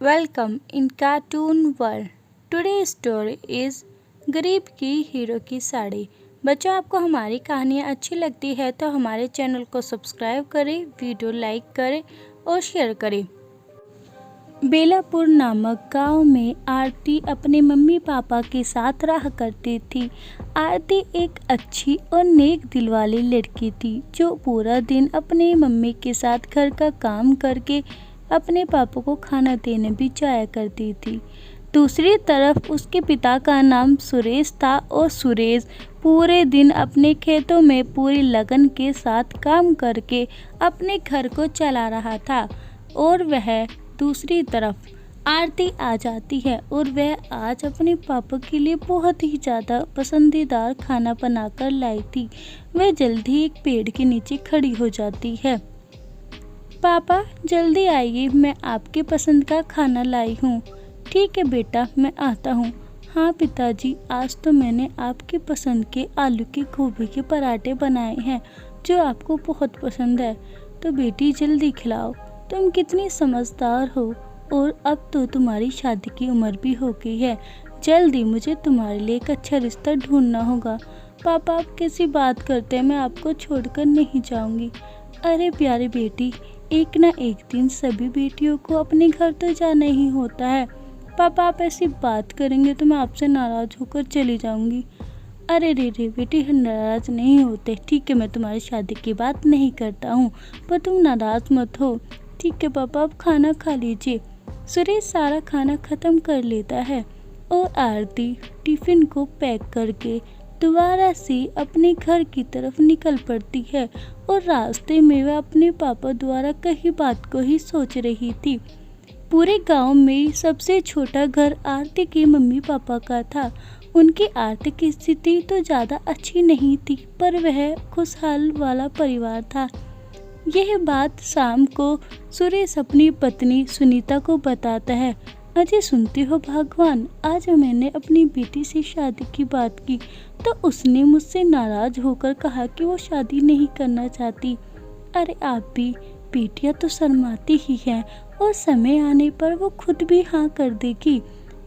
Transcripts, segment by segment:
Welcome in Cartoon World. Today's story is गरीब की hero की साड़ी। बच्चों, आपको हमारी कहानियाँ अच्छी लगती है तो हमारे चैनल को सब्सक्राइब करें, वीडियो लाइक करें और शेयर करें। बेलापुर नामक गांव में आरती अपने मम्मी पापा के साथ रहा करती थी। आरती एक अच्छी और नेक दिल वाली लड़की थी जो पूरा दिन अपने मम्मी के साथ घर का काम करके अपने पापा को खाना देने भी जाया करती थी। दूसरी तरफ उसके पिता का नाम सुरेश था और सुरेश पूरे दिन अपने खेतों में पूरी लगन के साथ काम करके अपने घर को चला रहा था। और वह दूसरी तरफ आरती आ जाती है और वह आज अपने पापा के लिए बहुत ही ज़्यादा पसंदीदा खाना बनाकर लाई थी। वह जल्दी एक पेड़ के नीचे खड़ी हो जाती है। पापा जल्दी आइए, मैं आपके पसंद का खाना लाई हूँ। ठीक है बेटा, मैं आता हूँ। हाँ पिताजी, आज तो मैंने आपके पसंद के आलू के गोभी के पराठे बनाए हैं जो आपको बहुत पसंद है। तो बेटी जल्दी खिलाओ, तुम कितनी समझदार हो और अब तो तुम्हारी शादी की उम्र भी हो गई है। जल्दी मुझे तुम्हारे लिए एक अच्छा रिश्ता ढूंढना होगा। पापा आप कैसी बात करते हैं, मैं आपको छोड़कर नहीं जाऊंगी। अरे प्यारी बेटी, एक ना एक दिन सभी बेटियों को अपने घर तो जाना ही होता है। पापा आप ऐसी बात करेंगे तो मैं आपसे नाराज होकर चली जाऊंगी। अरे रे बेटी, नाराज नहीं होते। ठीक है, मैं तुम्हारी शादी की बात नहीं करता हूँ, पर तुम नाराज मत हो। ठीक है पापा, आप खाना खा लीजिए। सुरेश सारा खाना खत्म कर लेता है और आरती टिफिन को पैक करके दोबारा से अपने घर की तरफ निकल पड़ती है। और रास्ते में वह अपने पापा द्वारा कही बात को ही सोच रही थी। पूरे गांव में सबसे छोटा घर आरती के मम्मी पापा का था। उनकी आर्थिक स्थिति तो ज़्यादा अच्छी नहीं थी, पर वह खुशहाल वाला परिवार था। यह बात शाम को सुरेश अपनी पत्नी सुनीता को बताता है। अजय सुनती हो भगवान, आज मैंने अपनी बेटी से शादी की बात की तो उसने मुझसे नाराज होकर कहा कि वो शादी नहीं करना चाहती। अरे आप भी, बेटियां तो शर्माती ही हैं और समय आने पर वो खुद भी हाँ कर देगी।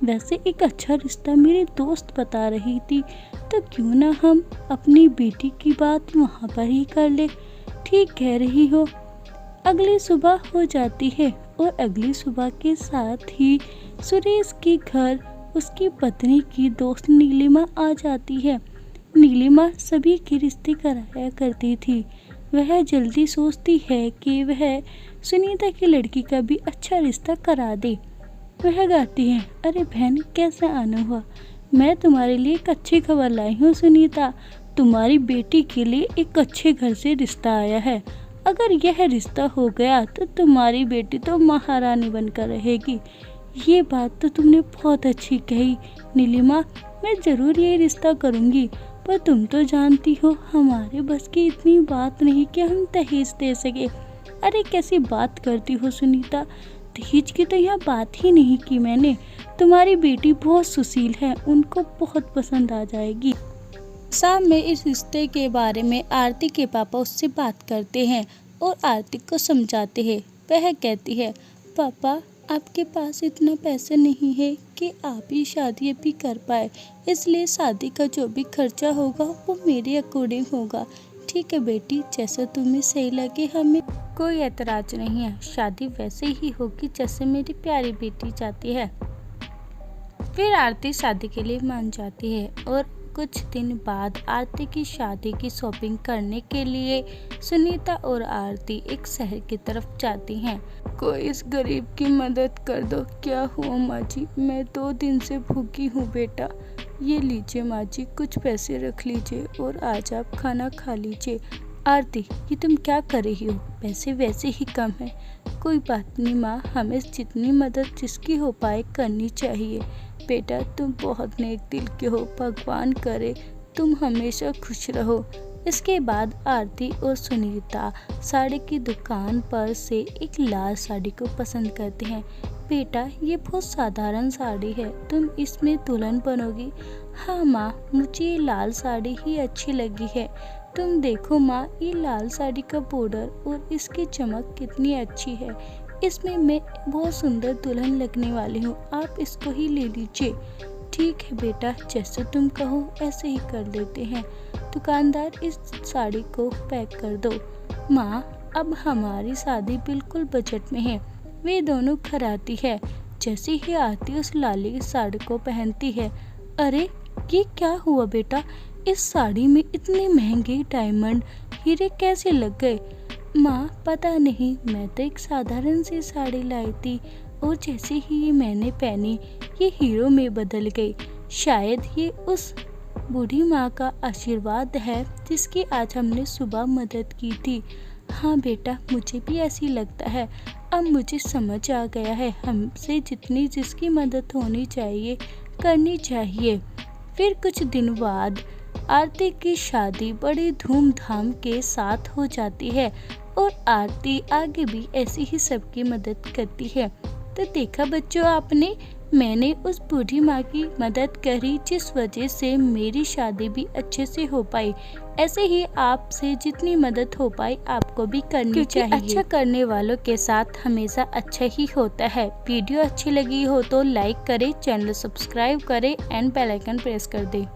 वैसे एक अच्छा रिश्ता मेरी दोस्त बता रही थी, तो क्यों ना हम अपनी बेटी की बात वहाँ पर ही कर ले। ठीक कह रही हो। अगली सुबह हो जाती है और अगली सुबह के साथ ही सुरेश के घर उसकी पत्नी की दोस्त नीलिमा आ जाती है। नीलिमा सभी के रिश्ते कराया करती थी। वह जल्दी सोचती है कि वह सुनीता की लड़की का भी अच्छा रिश्ता करा दे। वह गाती है, अरे बहन कैसा आना हुआ, मैं तुम्हारे लिए एक अच्छी खबर लाई हूँ सुनीता। तुम्हारी बेटी के लिए एक अच्छे घर से रिश्ता आया है। अगर यह रिश्ता हो गया तो तुम्हारी बेटी तो महारानी बनकर रहेगी। ये बात तो तुमने बहुत अच्छी कही नीलिमा, मैं ज़रूर ये रिश्ता करूँगी। पर तुम तो जानती हो हमारे बस की इतनी बात नहीं कि हम दहेज दे सके। अरे कैसी बात करती हो सुनीता, दहेज की तो यहाँ बात ही नहीं की मैंने। तुम्हारी बेटी बहुत सुशील है, उनको बहुत पसंद आ जाएगी। शाम में इस रिश्ते के बारे में आरती के पापा उससे बात करते हैं और आरती को समझाते हैं। वह कहती है, पापा आपके पास इतना पैसे नहीं है कि आप ही शादी भी कर पाए, इसलिए शादी का जो भी खर्चा होगा वो मेरे अकॉर्डिंग होगा। ठीक है बेटी, जैसे तुम्हें सही लगे, हमें कोई एतराज़ नहीं है। शादी वैसे ही होगी जैसे मेरी प्यारी बेटी चाहती है। फिर आरती शादी के लिए मान जाती है और कुछ दिन बाद आरती की शादी की शॉपिंग करने के लिए सुनीता और आरती एक शहर की तरफ जाती हैं। कोई इस गरीब की मदद कर दो। क्या हुआ माँ जी, मैं 2 दिन से भूखी हूँ बेटा। ये लीजिए माँ जी, कुछ पैसे रख लीजिए और आज आप खाना खा लीजिए। आरती, ये तुम क्या कर रही हो, पैसे वैसे ही कम है। कोई बात नहीं माँ, हमें जितनी मदद जिसकी हो पाए करनी चाहिए। बेटा तुम बहुत नेक दिल के हो, भगवान करे तुम हमेशा खुश रहो। इसके बाद आरती और सुनीता साड़ी की दुकान पर से एक लाल साड़ी को पसंद करते हैं। बेटा ये बहुत साधारण साड़ी है, तुम इसमें दुल्हन बनोगी। हाँ माँ, मुझे ये लाल साड़ी ही अच्छी लगी है। तुम देखो माँ, ये लाल साड़ी का बॉर्डर और इसकी चमक कितनी अच्छी है। इसमें मैं बहुत सुंदर दुल्हन लगने वाली हूँ, आप इसको ही ले लीजिए। ठीक है बेटा, जैसे तुम कहो ऐसे ही कर लेते हैं। दुकानदार, इस साड़ी को पैक कर दो। माँ, अब हमारी शादी बिल्कुल बजट में है। वे दोनों घर आती है। जैसे ही आती उस लाली की साड़ी को पहनती है। अरे ये क्या हुआ बेटा, इस साड़ी में इतने महंगे डायमंड हीरे कैसे लग गए? माँ पता नहीं, मैं तो एक साधारण सी साड़ी लाई थी और जैसे ही ये मैंने पहनी ये हीरो में बदल गई। शायद ये उस बूढ़ी माँ का आशीर्वाद है जिसकी आज हमने सुबह मदद की थी। हाँ बेटा, मुझे भी ऐसी लगता है। अब मुझे समझ आ गया है, हमसे जितनी जिसकी मदद होनी चाहिए करनी चाहिए। फिर कुछ दिन बाद आरती की शादी बड़ी धूमधाम के साथ हो जाती है और आरती आगे भी ऐसी ही सबकी मदद करती है। तो देखा बच्चों आपने, मैंने उस बूढ़ी माँ की मदद करी जिस वजह से मेरी शादी भी अच्छे से हो पाई। ऐसे ही आपसे जितनी मदद हो पाई आपको भी करनी चाहिए। अच्छा करने वालों के साथ हमेशा अच्छा ही होता है। वीडियो अच्छी लगी हो तो लाइक करें, चैनल सब्सक्राइब करें एंड बेल आइकन प्रेस कर दें।